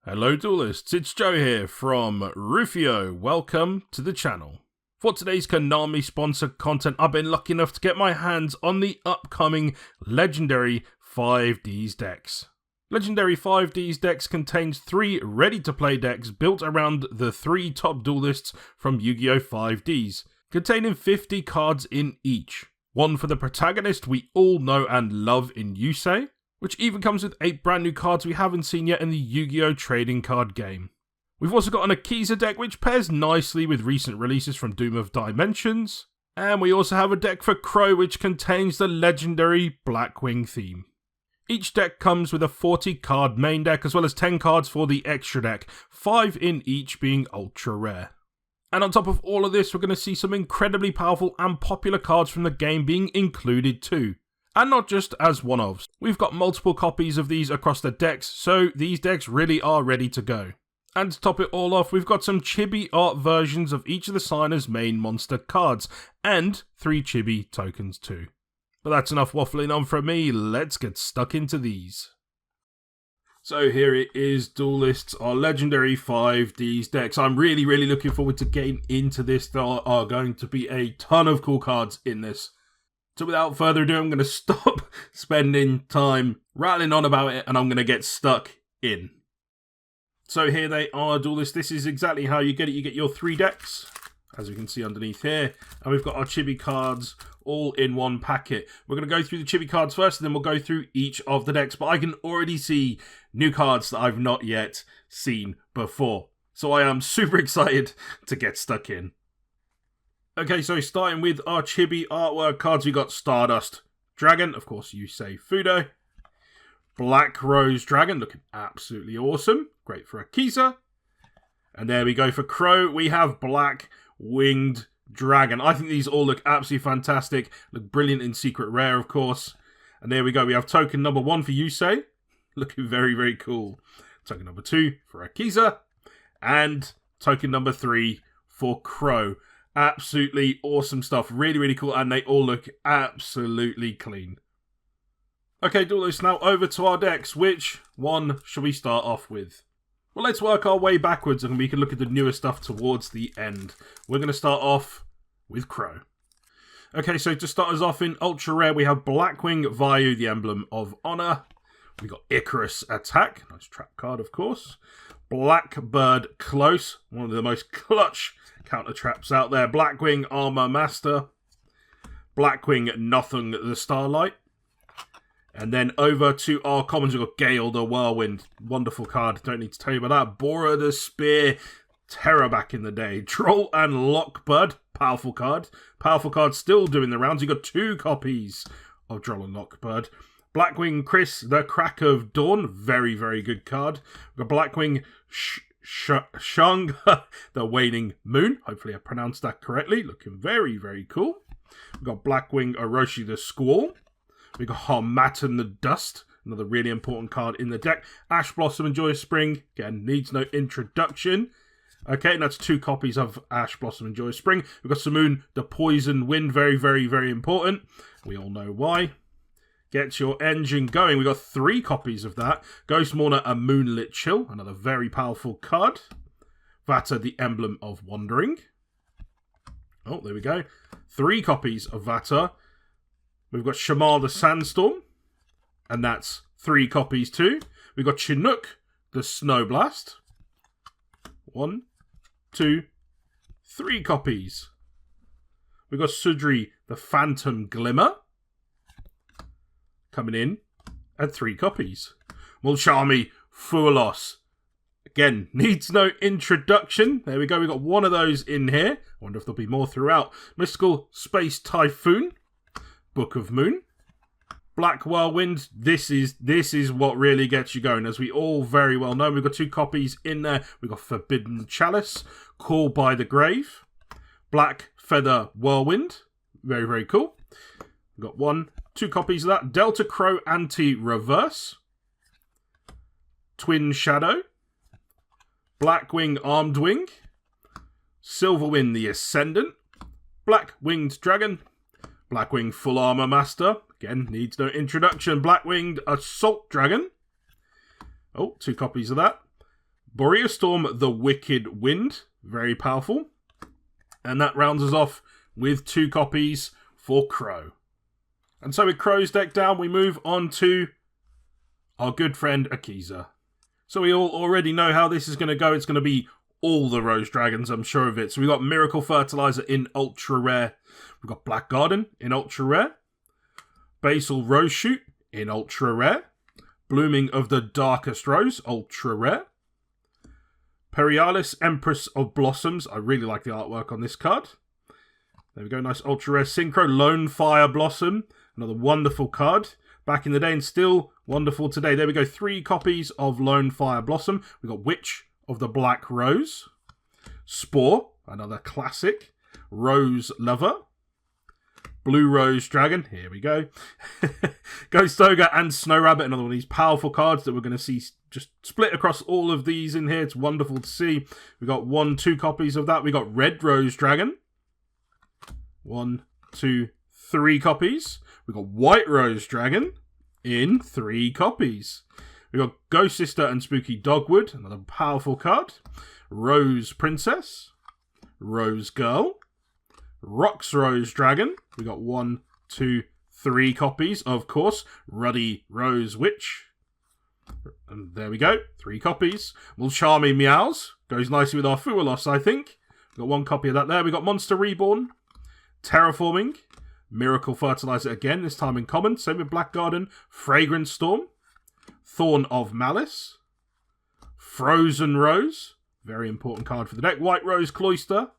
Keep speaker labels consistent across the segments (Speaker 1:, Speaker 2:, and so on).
Speaker 1: Hello duelists, it's Joe here from Rufioh. Welcome to the channel. For today's Konami sponsored content, I've been lucky enough to get my hands on the upcoming legendary 5D's decks. Legendary 5D's decks contains 3 ready-to-play decks built around the 3 top duelists from Yu-Gi-Oh! 5D's, containing 50 cards in each. One for the protagonist we all know and love in Yusei, which even comes with 8 brand new cards we haven't seen yet in the Yu-Gi-Oh! Trading card game. We've also got an Akiza deck which pairs nicely with recent releases from Doom of Dimensions, and we also have a deck for Crow which contains the legendary Blackwing theme. Each deck comes with a 40 card main deck as well as 10 cards for the extra deck, 5 in each being ultra rare. And on top of all of this, we're going to see some incredibly powerful and popular cards from the game being included too. And not just as one-offs. We've got multiple copies of these across the decks, so these decks really are ready to go. And to top it all off, we've got some Chibi art versions of each of the signer's main monster cards, and 3 Chibi tokens too. But that's enough waffling on from me, let's get stuck into these. So here it is, duelists, our legendary 5D's decks. I'm really looking forward to getting into this. There are going to be a ton of cool cards in this. So without further ado, I'm going to stop spending time rattling on about it and I'm going to get stuck in. So here they are, duelists. This is exactly how you get it. You get your 3 decks, as you can see underneath here. And we've got our Chibi cards all in one packet. We're going to go through the Chibi cards first and then we'll go through each of the decks. But I can already see new cards that I've not yet seen before. So I am super excited to get stuck in. Okay, so starting with our Chibi artwork cards, we got Stardust Dragon, of course, Yusei Fudo. Black Rose Dragon, looking absolutely awesome. Great for Akiza. And there we go for Crow. We have Black Winged Dragon. I think these all look absolutely fantastic. Look brilliant in Secret Rare, of course. And there we go. We have token number 1 for Yusei. Looking very cool. Token number 2 for Akiza. And token number 3 for Crow. Absolutely awesome stuff. Really cool. And they all look absolutely clean. Okay, duelists, now over to our decks. Which one should we start off with? Well, let's work our way backwards and we can look at the newer stuff towards the end. We're going to start off with Crow. Okay, so to start us off in Ultra Rare, we have Blackwing Vayu, the Emblem of Honor. We got Icarus Attack. Nice trap card, of course. Blackbird Close, one of the most clutch counter traps out there. Blackwing Armor Master. Blackwing Nothing the Starlight. And then over to our commons, we've got Gale the Whirlwind. Wonderful card. Don't need to tell you about that. Bora the Spear. Terror back in the day. Troll and Lockbird. Powerful card. Powerful card still doing the rounds. You've got 2 copies of Troll and Lockbird. Blackwing Chris, the Crack of Dawn. Very good card. We've got Blackwing Shung, the Waning Moon. Hopefully I pronounced that correctly. Looking very cool. We've got Blackwing Orochi the Squall. We've got Harmattan the Dust, another really important card in the deck. Ash Blossom and Joyous Spring, again, needs no introduction. Okay, and that's 2 copies of Ash Blossom and Joyous Spring. We've got Simoon the Poison Wind, very important. We all know why. Get your engine going. We've got 3 copies of that. Ghost Mourner, a Moonlit Chill, another very powerful card. Vata, the Emblem of Wandering. Oh, there we go. 3 copies of Vata. We've got Shamal the Sandstorm, and that's 3 copies too. We've got Chinook the Snowblast. 1, 2, 3 copies. We've got Sudri the Phantom Glimmer, coming in at 3 copies. Mulchami Fualos, again, needs no introduction. There we go, we've got 1 of those in here. I wonder if there'll be more throughout. Mystical Space Typhoon. Book of Moon. Black Whirlwind, this is what really gets you going, as we all very well know. We've got 2 copies in there. We've got Forbidden Chalice, Call by the Grave, Black Feather Whirlwind, very cool. We've got 1, 2 copies of that. Delta Crow Anti-Reverse, Twin Shadow, Blackwing Armed Wing, Silverwind the Ascendant, Black Winged Dragon, Blackwing Full Armor Master. Again, needs no introduction. Blackwinged Assault Dragon. Oh, 2 copies of that. Borea Storm, the Wicked Wind, very powerful. And that rounds us off with 2 copies for Crow. And so with Crow's deck down, we move on to our good friend Akiza. So we all already know how this is going to go. It's going to be all the Rose Dragons, I'm sure of it. So we've got Miracle Fertilizer in Ultra Rare. We've got Black Garden in Ultra Rare. Basil Rose Shoot in Ultra Rare. Blooming of the Darkest Rose, Ultra Rare. Perialis, Empress of Blossoms. I really like the artwork on this card. There we go, nice Ultra Rare Synchro. Lone Fire Blossom, another wonderful card. Back in the day and still wonderful today. There we go, 3 copies of Lone Fire Blossom. We've got Witch of the Black Rose. Spore, another classic. Rose Lover. Blue Rose Dragon, here we go. Ghost Ogre and Snow Rabbit, another one of these powerful cards that we're going to see just split across all of these in here. It's wonderful to see. We got 2 copies of that. We got Red Rose Dragon. 1, 2, 3 copies. We got White Rose Dragon in 3 copies. We got Ghost Sister and Spooky Dogwood, another powerful card. Rose Princess. Rose Girl. Rox Rose Dragon. We got 1, 2, 3 copies, of course. Ruddy Rose Witch. And there we go, 3 copies. Mulcharmy Meows. Goes nicely with our Fualos, I think. We've got 1 copy of that there. We got Monster Reborn. Terraforming. Miracle Fertilizer again, this time in common. Same with Black Garden. Fragrance Storm. Thorn of Malice. Frozen Rose. Very important card for the deck. White Rose Cloister.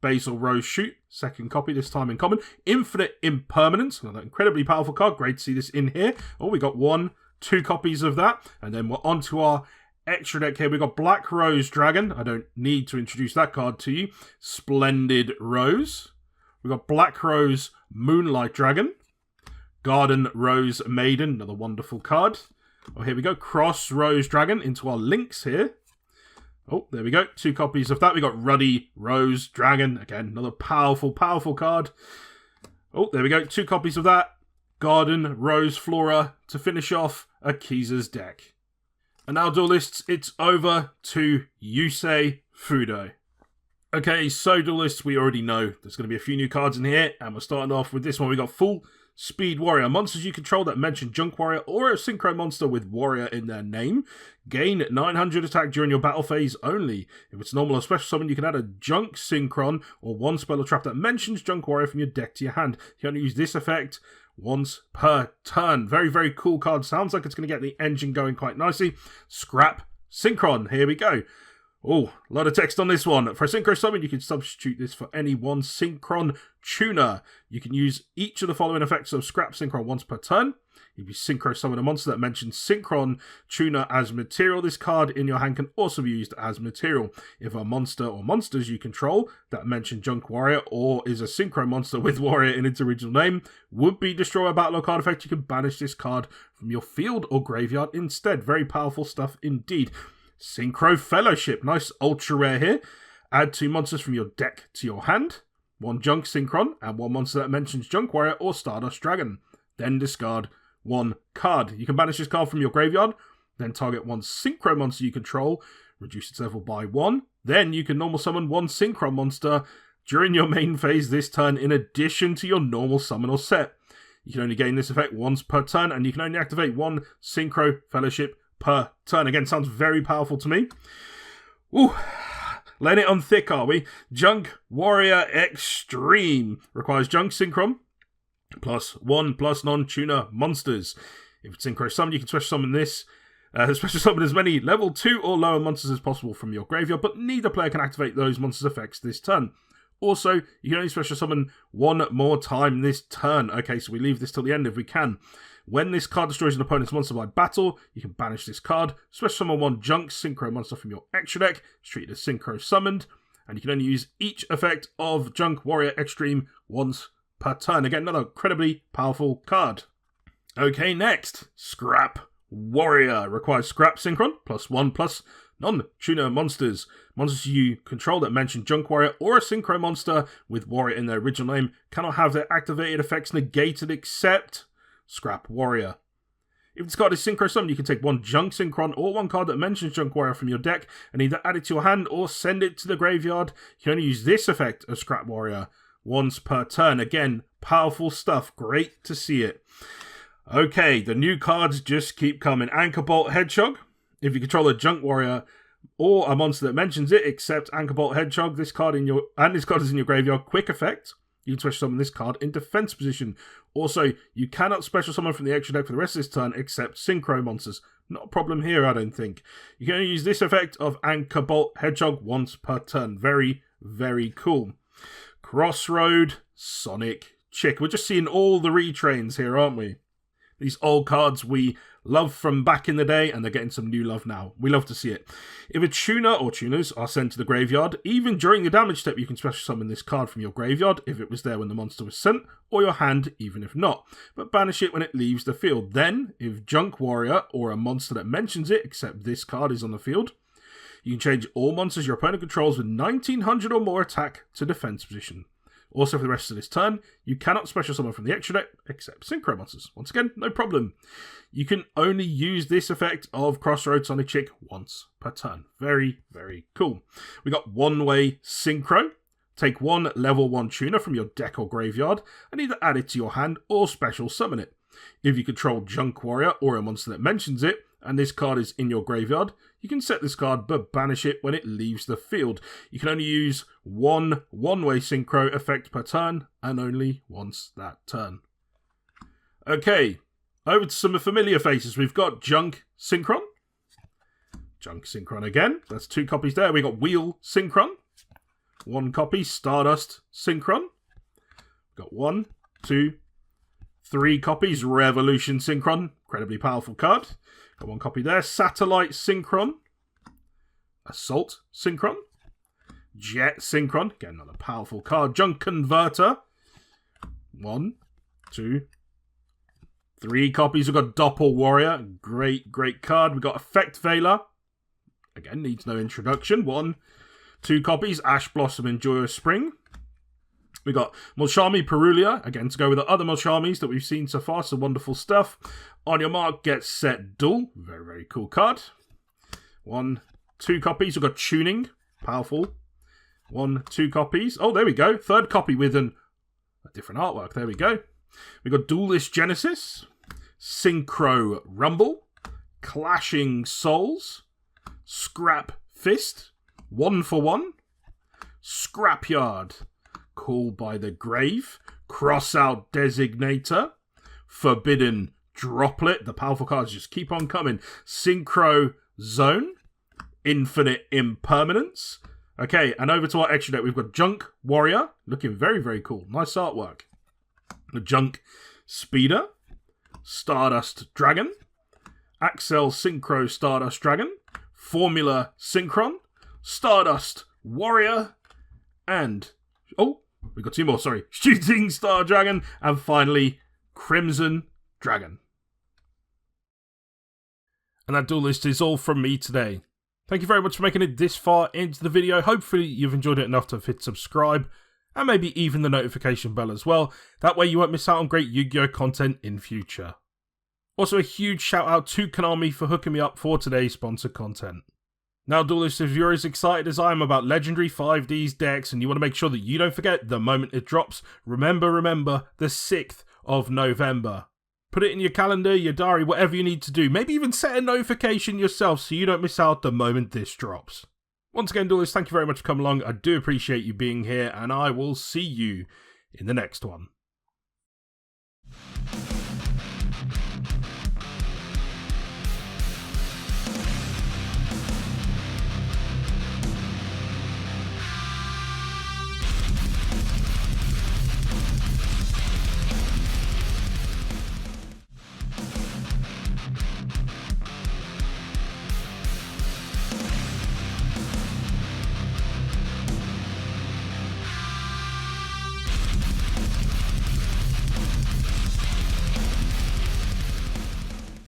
Speaker 1: Basil Rose Shoot, 2nd copy, this time in common. Infinite Impermanence, another incredibly powerful card. Great to see this in here. Oh, we got 1, 2 copies of that. And then we're on to our extra deck here. We got Black Rose Dragon. I don't need to introduce that card to you. Splendid Rose. We got Black Rose Moonlight Dragon. Garden Rose Maiden, another wonderful card. Oh, here we go. Cross Rose Dragon into our links here. Oh, there we go. 2 copies of that. We got Ruddy Rose Dragon. Again, another powerful, powerful card. Oh, there we go. 2 copies of that. Garden Rose Flora to finish off Akiza's deck. And now, duelists, it's over to Yusei Fudo. Okay, so duelists, we already know there's going to be a few new cards in here. And we're starting off with this one. We got Full Speed Warrior. Monsters you control that mention Junk Warrior or a Synchro monster with Warrior in their name gain 900 attack during your battle phase only. If it's normal or special summon, you can add a Junk Synchron or 1 spell or trap that mentions Junk Warrior from your deck to your hand. You can only use this effect once per turn. Very, very cool card. Sounds like it's going to get the engine going quite nicely. Scrap Synchron. Here we go. Oh, a lot of text on this one. For a Synchro summon, you can substitute this for any 1 Synchron tuner. You can use each of the following effects of Scrap Synchron once per turn. If you Synchro summon a monster that mentions Synchron tuner as material, this card in your hand can also be used as material. If a monster or monsters you control that mention Junk Warrior or is a Synchro monster with Warrior in its original name would be destroyed by a battle or card effect, you can banish this card from your field or graveyard instead. Very powerful stuff indeed. Synchro Fellowship, nice ultra rare here. Add 2 monsters from your deck to your hand. 1 Junk Synchron and 1 monster that mentions Junk Warrior or Stardust Dragon. Then discard 1 card. You can banish this card from your graveyard. Then target 1 Synchro monster you control. Reduce its level by 1. Then you can normal summon 1 Synchro monster during your main phase this turn in addition to your normal summon or set. You can only gain this effect once per turn and you can only activate 1 Synchro Fellowship per turn. Again, sounds very powerful to me. Ooh, laying it on thick, are we? Junk Warrior Extreme requires Junk Synchron +1 non-tuner monsters. If it's Synchro summon, you can special summon this. Special summon as many level 2 or lower monsters as possible from your graveyard, but neither player can activate those monsters' effects this turn. Also, you can only special summon 1 more time this turn. Okay, so we leave this till the end if we can. When this card destroys an opponent's monster by battle, you can banish this card, special summon 1 Junk Synchro monster from your extra deck, it's treated as Synchro summoned, and you can only use each effect of Junk Warrior Extreme once per turn. Again, another incredibly powerful card. Okay, next, Scrap Warrior. Requires Scrap Synchron, +1 non-tuner monsters. Monsters you control that mention Junk Warrior or a Synchro monster with Warrior in their original name cannot have their activated effects negated except Scrap Warrior. If this card is Synchro summoned, you can take one Junk Synchron or one card that mentions Junk Warrior from your deck and either add it to your hand or send it to the graveyard. You can only use this effect of Scrap Warrior once per turn. Again, powerful stuff. Great to see it. Okay, the new cards just keep coming. Anchor Bolt Hedgehog. If you control a Junk Warrior or a monster that mentions it, except Anchor Bolt Hedgehog, this card is in your graveyard. Quick effect. You can special summon this card in defense position. Also, you cannot special summon from the extra deck for the rest of this turn except Synchro monsters. Not a problem here, I don't think. You can only use this effect of Anchor Bolt Hedgehog once per turn. Very, very cool. Crossroad Sonic Chick. We're just seeing all the retrains here, aren't we? These old cards we love from back in the day, and they're getting some new love now. We love to see it. If a tuner or tuners are sent to the graveyard, even during the damage step, you can special summon this card from your graveyard if it was there when the monster was sent, or your hand even if not, but banish it when it leaves the field. Then, if Junk Warrior or a monster that mentions it, except this card, is on the field, you can change all monsters your opponent controls with 1900 or more attack to defense position. Also, for the rest of this turn, you cannot special summon from the extra deck, except Synchro monsters. Once again, no problem. You can only use this effect of Crossroads Sonic Chick once per turn. Very, very cool. We got one-way Synchro. Take one level 1 tuner from your deck or graveyard, and either add it to your hand or special summon it. If you control Junk Warrior or a monster that mentions it, and this card is in your graveyard, you can set this card but banish it when it leaves the field. You can only use one-way Synchro effect per turn, and only once that turn. Okay, over to some familiar faces. We've got Junk Synchron. Junk Synchron again. That's 2 copies there. We got Wheel Synchron. 1 copy, Stardust Synchron. Got 1, 2, 3 copies, Revolution Synchron. Incredibly powerful card. Got 1 copy there. Satellite Synchron. Assault Synchron. Jet Synchron. Again, another powerful card. Junk Converter. 1, 2, 3 copies. We've got Doppel Warrior. Great, great card. We've got Effect Veiler. Again, needs no introduction. 1, 2 copies. Ash Blossom and Joyous Spring. We got Mulchami Perulia, again to go with the other Mulchamis that we've seen so far, some wonderful stuff. On your mark, get set, duel. Very, very cool card. 1, 2 copies. We've got Tuning, powerful. 1, 2 copies. Oh, there we go. 3rd copy with a different artwork. There we go. We got Duelist Genesis, Synchro Rumble, Clashing Souls, Scrap Fist, 1 for 1, Scrapyard, Call by the Grave, Crossout Designator, Forbidden Droplet. The powerful cards just keep on coming. Synchro Zone, Infinite Impermanence. Okay, and over to our extra deck. We've got Junk Warrior, looking very, very cool. Nice artwork. The Junk Speeder, Stardust Dragon, Axel Synchro Stardust Dragon, Formula Synchron, Stardust Warrior, and we got 2 more, sorry. Shooting Star Dragon, and finally, Crimson Dragon. And that duel list is all from me today. Thank you very much for making it this far into the video. Hopefully you've enjoyed it enough to have hit subscribe, and maybe even the notification bell as well. That way you won't miss out on great Yu-Gi-Oh content in future. Also, a huge shout out to Konami for hooking me up for today's sponsored content. Now, duelists, if you're as excited as I am about legendary 5D's decks and you want to make sure that you don't forget the moment it drops, remember, the 6th of November. Put it in your calendar, your diary, whatever you need to do. Maybe even set a notification yourself so you don't miss out the moment this drops. Once again, duelists, thank you very much for coming along. I do appreciate you being here, and I will see you in the next one.